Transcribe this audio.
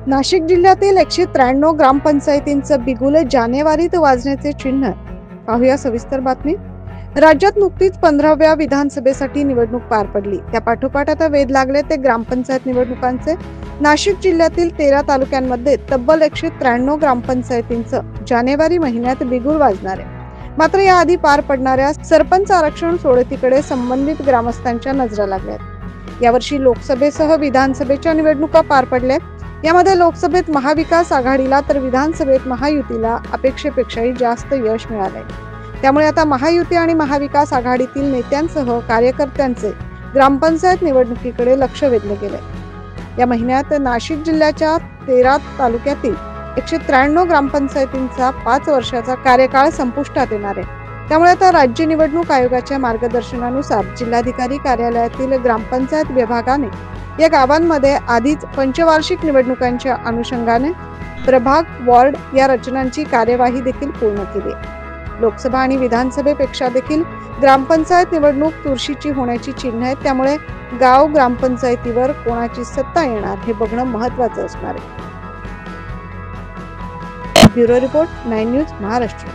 नाशिक जिल्ह्यातील 193 ग्रामपंचायतींचं बिगुल जानेवारीत वाजण्याचे चिन्ह. पाहूया सविस्तर बातमी. राज्यात नुकतीच 15व्या विधानसभेसाठी निवडणूक पार पडली. त्या पाठोपाठ आता वेध लागले ते ग्रामपंचायत निवडणुकांचे. नाशिक जिल्ह्यातील 13 तालुक्यांमध्ये तब्बल 193 ग्रामपंचायतींचं जानेवारी महिन्यात बिगुल वाजणार आहे. मात्र याआधी पार पडणाऱ्या सरपंच आरक्षण सोडतीकडे संबंधित ग्रामस्थांच्या नजरा लागल्यात. यावर्षी लोकसभेसह विधानसभेच्या निवडणुका पार पडल्या. यामध्ये लोकसभेत महाविकास आघाडीला तर विधानसभेत महायुतीला अपेक्षेपेक्षाही जास्त यश मिळाले. त्यामुळे आता महायुती आणि महाविकास आघाडीतील नेत्यांसह कार्यकर्त्यांचे ग्रामपंचायत निवडणुकीकडे लक्ष वेधले गेले. या महिन्यात नाशिक जिल्ह्याच्या 13 तालुक्यातील 193 ग्रामपंचायतींचा 5 वर्षाचा कार्यकाळ संपुष्टात येणार आहे. त्यामुळे आता राज्य निवडणूक आयोगाच्या मार्गदर्शनानुसार जिल्हाधिकारी कार्यालयातील ग्रामपंचायत विभागाने या गावांमध्ये आधीच पंचवार्षिक निवडणुकांच्या अनुषंगाने प्रभाग वॉर्ड या रचनांची कार्यवाही देखील पूर्ण केली. लोकसभा आणि विधानसभेपेक्षा देखील ग्रामपंचायत निवडणूक चुरशीची होण्याची चिन्ह आहेत. त्यामुळे गाव ग्रामपंचायतीवर कोणाची सत्ता येणार हे बघणं महत्त्वाचं असणार आहे. Bureau report 9 news Maharashtra.